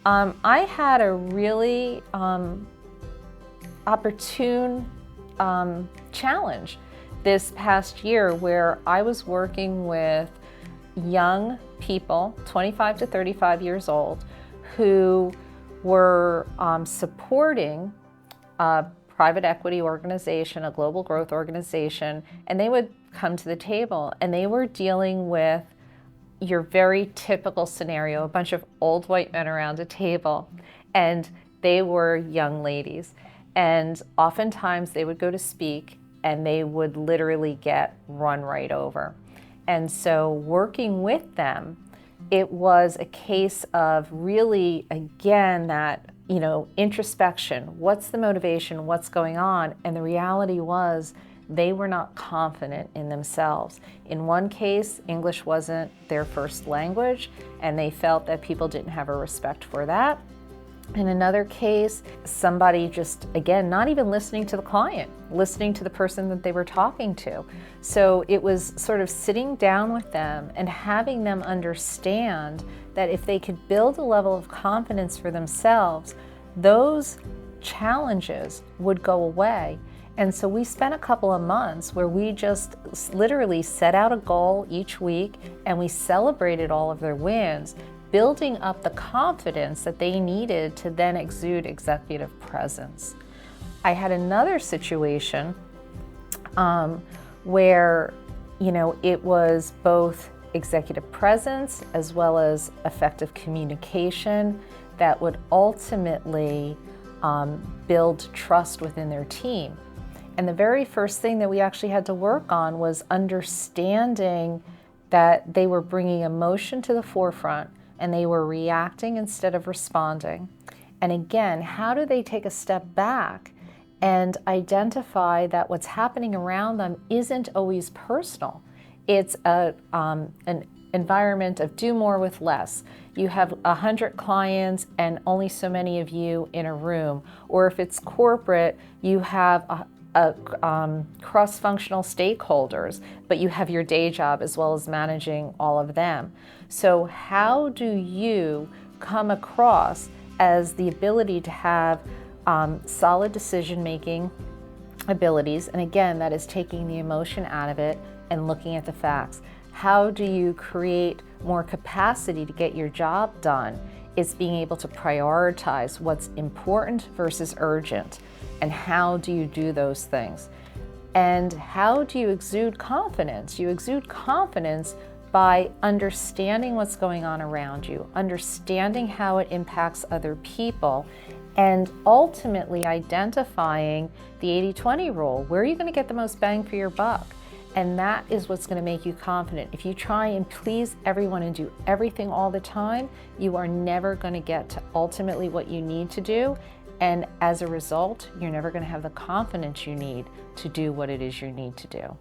I had a really opportune challenge this past year where I was working with young people, 25 to 35 years old, who were supporting a private equity organization, a global growth organization, and they would come to the table and they were dealing with your very typical scenario, a bunch of old white men around a table, and they were young ladies. And oftentimes they would go to speak and they would literally get run right over. And so working with them, it was a case of really, again, that, introspection. What's the motivation? What's going on? And the reality was they were not confident in themselves. In one case, English wasn't their first language, and they felt that people didn't have a respect for that. In another case, somebody just, again, not even listening to the client, listening to the person that they were talking to. So it was sort of sitting down with them and having them understand that if they could build a level of confidence for themselves, those challenges would go away. And so we spent a couple of months where we just literally set out a goal each week and we celebrated all of their wins, building up the confidence that they needed to then exude executive presence. I had another situation where, it was both executive presence as well as effective communication that would ultimately build trust within their team. And the very first thing that we actually had to work on was understanding that they were bringing emotion to the forefront and they were reacting instead of responding. And again, how do they take a step back and identify that what's happening around them isn't always personal? It's an environment of do more with less. You have 100 clients and only so many of you in a room. Or if it's corporate, you have cross-functional stakeholders, but you have your day job as well as managing all of them. So how do you come across as the ability to have solid decision-making abilities? And again, that is taking the emotion out of it and looking at the facts. How do you create more capacity to get your job done? It's being able to prioritize what's important versus urgent. And how do you do those things? And how do you exude confidence? You exude confidence by understanding what's going on around you, understanding how it impacts other people, and ultimately identifying the 80-20 rule. Where are you going to get the most bang for your buck? And that is what's going to make you confident. If you try and please everyone and do everything all the time, you are never going to get to ultimately what you need to do. And as a result, you're never going to have the confidence you need to do what it is you need to do.